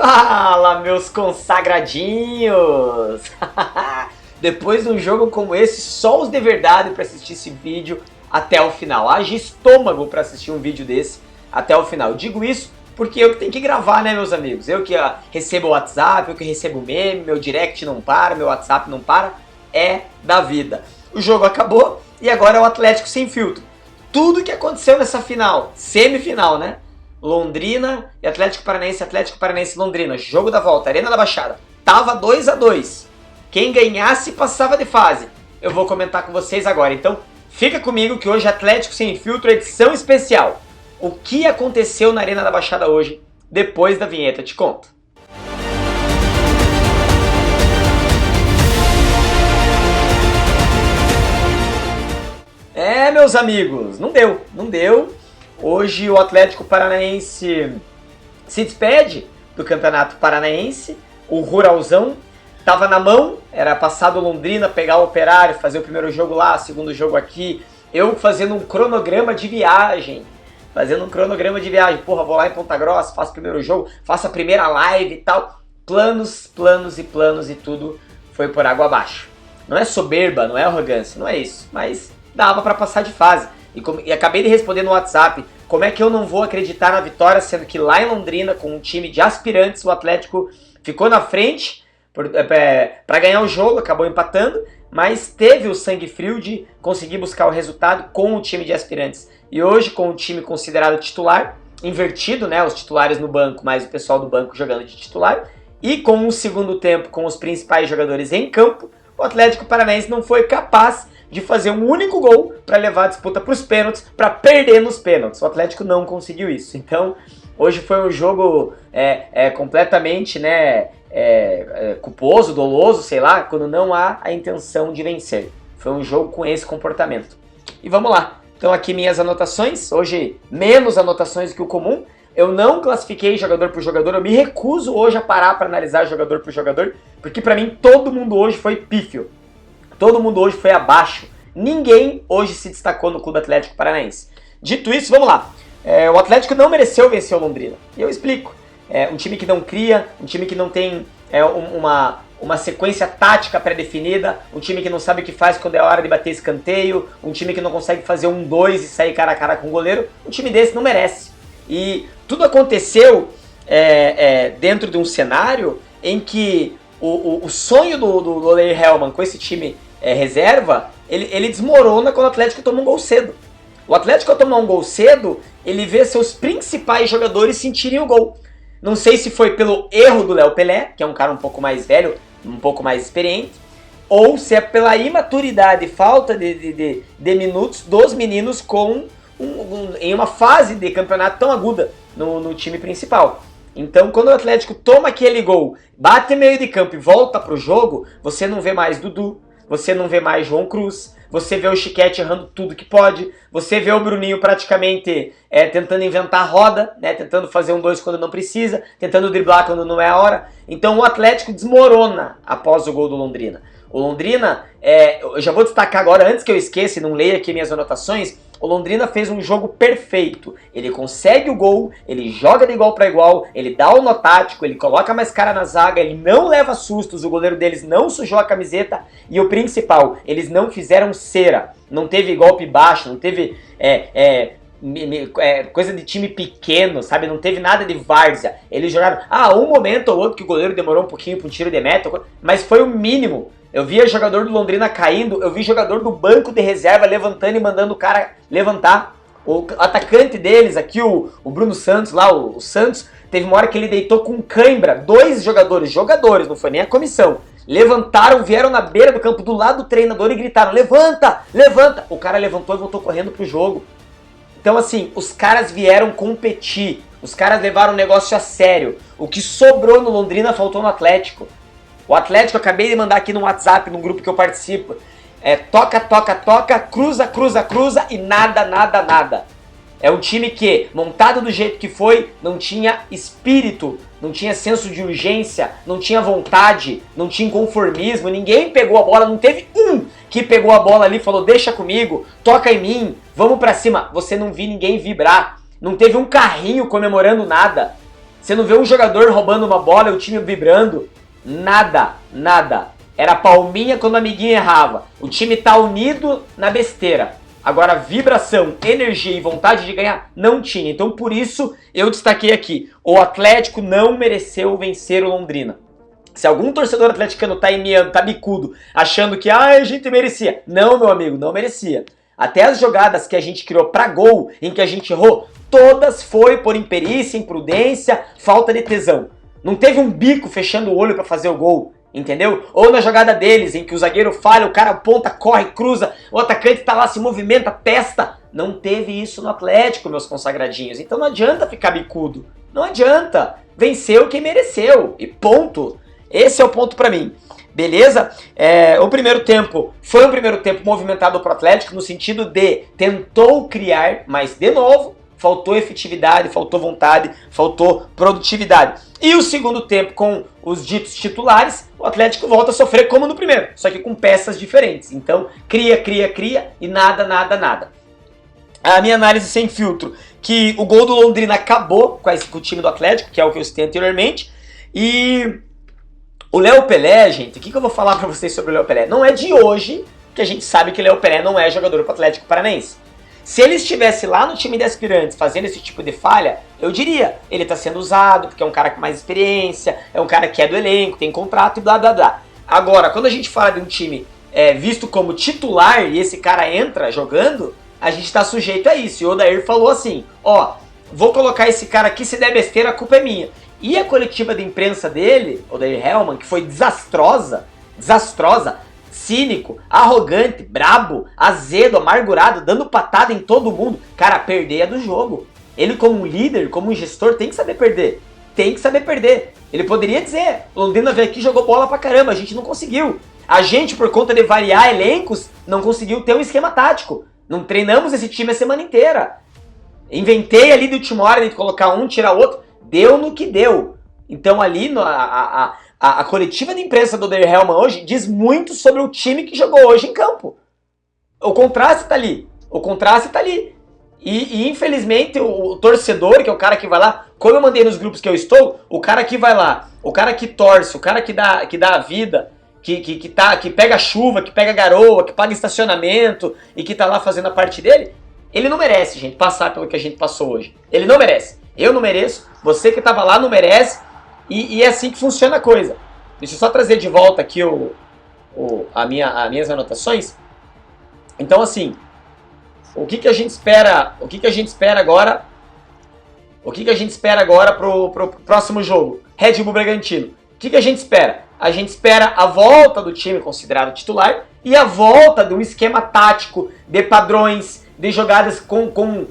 Fala, meus consagradinhos! Depois de um jogo como esse, só os de verdade para assistir esse vídeo até o final. Haja estômago para assistir um vídeo desse até o final. Digo isso porque eu que tenho que gravar, né, meus amigos? Eu que recebo o WhatsApp, eu que recebo meme, meu direct não para, meu WhatsApp não para. É da vida. O jogo acabou e agora é o Atlético sem filtro. Tudo que aconteceu nessa final, semifinal, né? Londrina e Atlético Paranaense, Londrina, jogo da volta, Arena da Baixada. Tava 2-2. Quem ganhasse passava de fase. Eu vou comentar com vocês agora. Então, fica comigo que hoje é Atlético Sem Filtro, edição especial. O que aconteceu na Arena da Baixada hoje, depois da vinheta, eu te conto. É, meus amigos, não deu. Hoje o Atlético Paranaense se despede do Campeonato Paranaense. O Ruralzão estava na mão, era passar do Londrina, pegar o Operário, fazer o primeiro jogo lá, segundo jogo aqui. Eu fazendo um cronograma de viagem. Porra, vou lá em Ponta Grossa, faço o primeiro jogo, faço a primeira live e tal. Planos e tudo foi por água abaixo. Não é soberba, não é arrogância, não é isso. Mas dava para passar de fase. E acabei de responder no WhatsApp, como é que eu não vou acreditar na vitória, sendo que lá em Londrina, com um time de aspirantes, o Atlético ficou na frente para ganhar o jogo, acabou empatando, mas teve o sangue frio de conseguir buscar o resultado com o time de aspirantes. E hoje, com o time considerado titular, invertido, né, os titulares no banco, mais o pessoal do banco jogando de titular, e com um segundo tempo com os principais jogadores em campo, o Atlético Paranaense não foi capaz de fazer um único gol para levar a disputa para os pênaltis, para perder nos pênaltis. O Atlético não conseguiu isso. Então, hoje foi um jogo completamente culposo, doloso, sei lá, quando não há a intenção de vencer. Foi um jogo com esse comportamento. E vamos lá. Então aqui minhas anotações, hoje menos anotações que o comum. Eu não classifiquei jogador por jogador, eu me recuso hoje a parar para analisar jogador por jogador, porque para mim todo mundo hoje foi pífio. Todo mundo hoje foi abaixo. Ninguém hoje se destacou no Clube Atlético Paranaense. Dito isso, vamos lá. O Atlético não mereceu vencer o Londrina. E eu explico. Um time que não cria, um time que não tem uma sequência tática pré-definida, um time que não sabe o que faz quando é a hora de bater escanteio, um time que não consegue fazer 1-2 e sair cara a cara com o goleiro. Um time desse não merece. E tudo aconteceu dentro de um cenário em que o sonho do Odair Hellmann com esse time reserva, ele desmorona quando o Atlético toma um gol cedo. O Atlético, ao tomar um gol cedo, ele vê seus principais jogadores sentirem o gol. Não sei se foi pelo erro do Léo Pelé, que é um cara um pouco mais velho, um pouco mais experiente, ou se é pela imaturidade, falta de minutos dos meninos em uma fase de campeonato tão aguda no time principal. Então, quando o Atlético toma aquele gol, bate meio de campo e volta pro jogo, você não vê mais Dudu, você não vê mais João Cruz, você vê o Chiquete errando tudo que pode, você vê o Bruninho praticamente tentando inventar roda, né, tentando fazer 1-2 quando não precisa, tentando driblar quando não é a hora. Então o Atlético desmorona após o gol do Londrina. O Londrina, eu já vou destacar agora, antes que eu esqueça e não leia aqui minhas anotações, o Londrina fez um jogo perfeito. Ele consegue o gol, ele joga de igual para igual, ele dá o nó tático, ele coloca mais cara na zaga, ele não leva sustos, o goleiro deles não sujou a camiseta e o principal, eles não fizeram cera, não teve golpe baixo, não teve coisa de time pequeno, sabe? Não teve nada de várzea. Eles jogaram, um momento ou outro que o goleiro demorou um pouquinho para um tiro de meta, mas foi o mínimo. Eu via jogador do Londrina caindo, eu vi jogador do banco de reserva levantando e mandando o cara levantar. O atacante deles aqui, o Bruno Santos, lá, o Santos, teve uma hora que ele deitou com cãibra. 2 jogadores, não foi nem a comissão, levantaram, vieram na beira do campo, do lado do treinador e gritaram, levanta, levanta. O cara levantou e voltou correndo pro jogo. Então assim, os caras vieram competir, os caras levaram o negócio a sério. O que sobrou no Londrina faltou no Atlético. O Atlético, eu acabei de mandar aqui no WhatsApp, no grupo que eu participo, toca, cruza e nada. É um time que, montado do jeito que foi, não tinha espírito, não tinha senso de urgência, não tinha vontade, não tinha conformismo, ninguém pegou a bola, não teve um que pegou a bola ali e falou, deixa comigo, toca em mim, vamos pra cima. Você não viu ninguém vibrar, não teve um carrinho comemorando nada. Você não vê um jogador roubando uma bola e o time vibrando. Nada, nada. Era palminha quando o amiguinho errava. O time tá unido na besteira. Agora, vibração, energia e vontade de ganhar, não tinha. Então, por isso, eu destaquei aqui. O Atlético não mereceu vencer o Londrina. Se algum torcedor atleticano tá emiando, tá bicudo, achando que a gente merecia. Não, meu amigo, não merecia. Até as jogadas que a gente criou pra gol, em que a gente errou, todas foi por imperícia, imprudência, falta de tesão. Não teve um bico fechando o olho pra fazer o gol. Entendeu? Ou na jogada deles, em que o zagueiro falha, o cara aponta, corre, cruza, o atacante tá lá, se movimenta, testa. Não teve isso no Atlético, meus consagradinhos. Então não adianta ficar bicudo. Não adianta. Venceu quem mereceu. E ponto. Esse é o ponto pra mim. Beleza? O primeiro tempo foi um primeiro tempo movimentado pro Atlético, no sentido de tentou criar, mas de novo, faltou efetividade, faltou vontade, faltou produtividade. E o segundo tempo, com os ditos titulares, o Atlético volta a sofrer como no primeiro, só que com peças diferentes. Então, cria e nada, nada, nada. A minha análise sem filtro, que o gol do Londrina acabou com o time do Atlético, que é o que eu citei anteriormente, e o Léo Pelé, gente, o que eu vou falar pra vocês sobre o Léo Pelé? Não é de hoje que a gente sabe que o Léo Pelé não é jogador pro Atlético Paranaense. Se ele estivesse lá no time de aspirantes fazendo esse tipo de falha, eu diria, ele tá sendo usado porque é um cara com mais experiência, é um cara que é do elenco, tem contrato e blá blá blá. Agora, quando a gente fala de um time visto como titular e esse cara entra jogando, a gente tá sujeito a isso. E o Odair falou assim, ó, vou colocar esse cara aqui, se der besteira a culpa é minha. E a coletiva de imprensa dele, Odair Hellmann, que foi desastrosa, cínico, arrogante, brabo, azedo, amargurado, dando patada em todo mundo. Cara, perder é do jogo. Ele como um líder, como um gestor, tem que saber perder. Tem que saber perder. Ele poderia dizer, o Londrina veio aqui e jogou bola pra caramba, a gente não conseguiu. A gente, por conta de variar elencos, não conseguiu ter um esquema tático. Não treinamos esse time a semana inteira. Inventei ali de última hora de colocar um, tirar outro. Deu no que deu. Então ali a coletiva de imprensa do Odair Hellmann hoje diz muito sobre o time que jogou hoje em campo. O contraste tá ali. O contraste tá ali. E infelizmente o torcedor, que é o cara que vai lá, como eu mandei nos grupos que eu estou, o cara que vai lá, o cara que torce, o cara que dá a vida, que pega chuva, que pega garoa, que paga estacionamento e que tá lá fazendo a parte dele, ele não merece, gente, passar pelo que a gente passou hoje. Ele não merece. Eu não mereço, você que tava lá não merece, e é assim que funciona a coisa. Deixa eu só trazer de volta aqui as minhas anotações. Então assim, o que a gente espera agora? O que a gente espera agora pro próximo jogo? Red Bull Bragantino. O que a gente espera? A gente espera a volta do time considerado titular e a volta de um esquema tático, de padrões, de jogadas com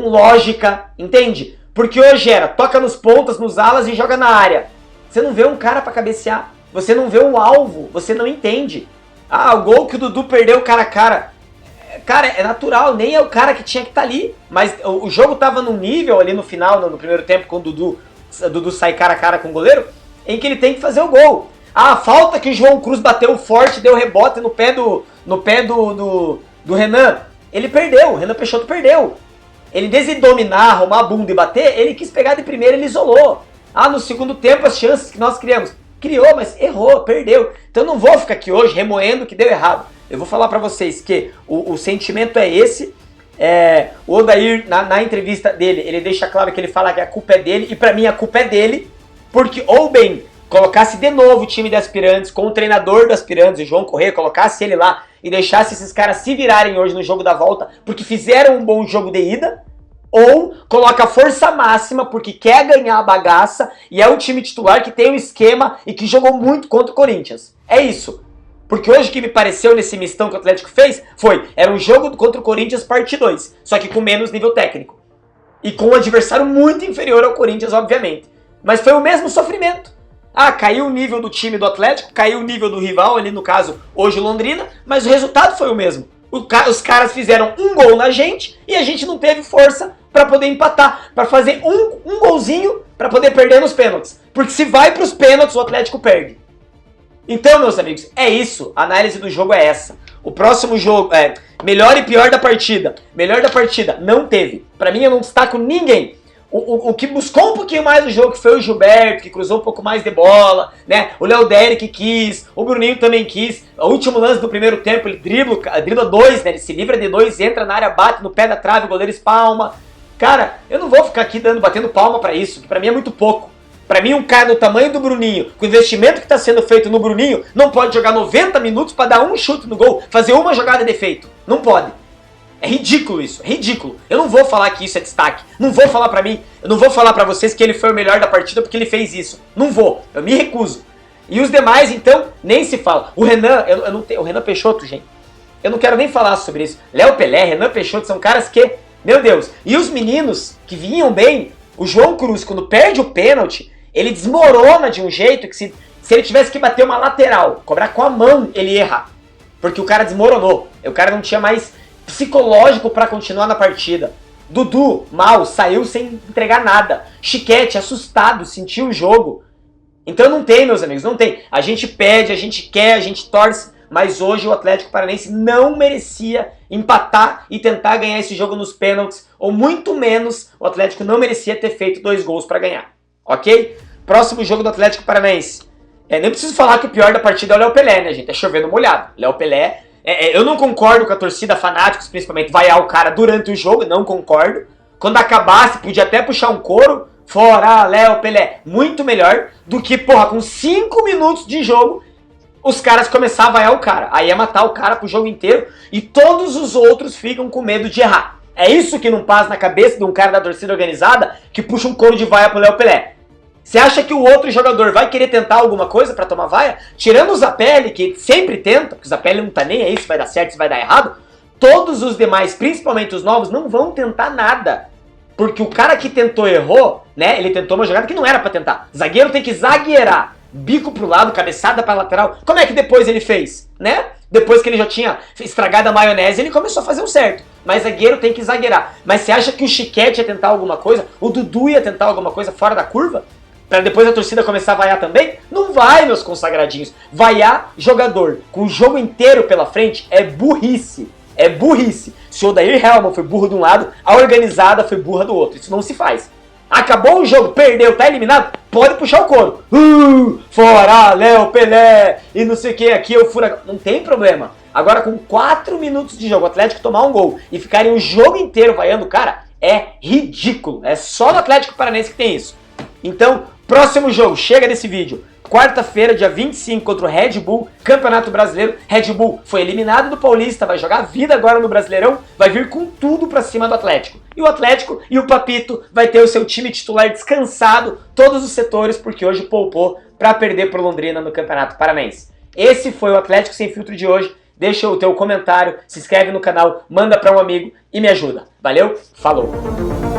lógica, entende? Porque hoje toca nos pontas, nos alas e joga na área. Você não vê um cara pra cabecear, você não vê um alvo, você não entende. Ah, o gol que o Dudu perdeu cara a cara. Cara, é natural, nem é o cara que tinha que estar ali. Mas o jogo tava num nível ali no final, no primeiro tempo, quando o Dudu sai cara a cara com o goleiro, em que ele tem que fazer o gol. Ah, a falta que o João Cruz bateu forte, deu rebote no pé do Renan. Ele perdeu, o Renan Peixoto perdeu. Ele, em vez de dominar, arrumar a bunda e bater, ele quis pegar de primeira e ele isolou. Ah, no segundo tempo as chances que nós criamos. Criou, mas errou, perdeu. Então eu não vou ficar aqui hoje remoendo o que deu errado. Eu vou falar pra vocês que o sentimento é esse. O Odair, na entrevista dele, ele deixa claro que ele fala que a culpa é dele. E pra mim a culpa é dele, porque ou bem colocasse de novo o time de aspirantes com o treinador dos aspirantes, o João Corrêa, colocasse ele lá e deixasse esses caras se virarem hoje no jogo da volta, porque fizeram um bom jogo de ida, ou coloca força máxima porque quer ganhar a bagaça e é um time titular que tem um esquema e que jogou muito contra o Corinthians. É isso. Porque hoje o que me pareceu nesse mistão que o Atlético fez era um jogo contra o Corinthians parte 2, só que com menos nível técnico. E com um adversário muito inferior ao Corinthians, obviamente. Mas foi o mesmo sofrimento. Ah, caiu o nível do time do Atlético, caiu o nível do rival, ali no caso, hoje Londrina, mas o resultado foi o mesmo. Os caras fizeram um gol na gente e a gente não teve força para poder empatar, para fazer um golzinho para poder perder nos pênaltis. Porque se vai para os pênaltis, o Atlético perde. Então, meus amigos, é isso. A análise do jogo é essa. O próximo jogo melhor e pior da partida. Melhor da partida, não teve. Para mim, eu não destaco ninguém. O que buscou um pouquinho mais o jogo, que foi o Gilberto, que cruzou um pouco mais de bola, né? O Léo Derek quis, o Bruninho também quis. O último lance do primeiro tempo, ele dribla dois, né? Ele se livra de dois, entra na área, bate no pé da trave, o goleiro espalma. Cara, eu não vou ficar aqui batendo palma pra isso, que pra mim é muito pouco. Pra mim, um cara do tamanho do Bruninho, com o investimento que tá sendo feito no Bruninho, não pode jogar 90 minutos pra dar um chute no gol, fazer uma jogada de efeito. Não pode. É ridículo isso, é ridículo. Eu não vou falar que isso é destaque. Não vou falar pra mim, eu não vou falar pra vocês que ele foi o melhor da partida porque ele fez isso. Não vou, eu me recuso. E os demais, então, nem se fala. O Renan, eu não tenho, o Renan Peixoto, gente, eu não quero nem falar sobre isso. Léo Pelé, Renan Peixoto são caras que, meu Deus. E os meninos que vinham bem, o João Cruz, quando perde o pênalti, ele desmorona de um jeito que se ele tivesse que bater uma lateral, cobrar com a mão, ele ia errar. Porque o cara desmoronou. O cara não tinha mais psicológico pra continuar na partida. Dudu, mal, saiu sem entregar nada. Chiquete, assustado, sentiu o jogo. Então não tem, meus amigos, não tem. A gente pede, a gente quer, a gente torce, mas hoje o Atlético Paranaense não merecia empatar e tentar ganhar esse jogo nos pênaltis, ou muito menos, o Atlético não merecia ter feito 2 gols pra ganhar. Ok? Próximo jogo do Atlético Paranaense. Nem preciso falar que o pior da partida é o Léo Pelé, né, gente? É chovendo molhado. Léo Pelé... eu não concordo com a torcida, fanáticos principalmente, vaiar o cara durante o jogo, não concordo. Quando acabasse, podia até puxar um coro, fora Léo Pelé, muito melhor do que, porra, com 5 minutos de jogo, os caras começaram a vaiar o cara. Aí é matar o cara pro jogo inteiro e todos os outros ficam com medo de errar. É isso que não passa na cabeça de um cara da torcida organizada que puxa um coro de vaia pro Léo Pelé. Você acha que o outro jogador vai querer tentar alguma coisa pra tomar vaia? Tirando o Zapelli, que sempre tenta, porque o Zapelli não tá nem aí se vai dar certo, se vai dar errado, todos os demais, principalmente os novos, não vão tentar nada. Porque o cara que tentou errou, né? Ele tentou uma jogada que não era pra tentar. Zagueiro tem que zagueirar. Bico pro lado, cabeçada pra lateral. Como é que depois ele fez, né? Depois que ele já tinha estragado a maionese, ele começou a fazer o certo. Mas zagueiro tem que zagueirar. Mas você acha que o Chiquete ia tentar alguma coisa? O Dudu ia tentar alguma coisa fora da curva? Pra depois a torcida começar a vaiar também? Não vai, meus consagradinhos. Vaiar jogador com o jogo inteiro pela frente é burrice. É burrice. Se o Odair Hellmann foi burro de um lado, a organizada foi burra do outro. Isso não se faz. Acabou o jogo, perdeu, tá eliminado? Pode puxar o couro. Fora, Léo, Pelé e não sei o que, aqui é o furacão. Não tem problema. Agora com 4 minutos de jogo, o Atlético tomar um gol e ficarem o jogo inteiro vaiando o cara, é ridículo. É só no Atlético Paranaense que tem isso. Então, próximo jogo, chega desse vídeo. Quarta-feira, dia 25, contra o Red Bull, Campeonato Brasileiro. Red Bull foi eliminado do Paulista, vai jogar a vida agora no Brasileirão, vai vir com tudo pra cima do Atlético. E o Atlético e o Papito vai ter o seu time titular descansado, todos os setores, porque hoje poupou pra perder pro Londrina no Campeonato Paranaense. Esse foi o Atlético Sem Filtro de hoje. Deixa o teu comentário, se inscreve no canal, manda pra um amigo e me ajuda. Valeu, falou!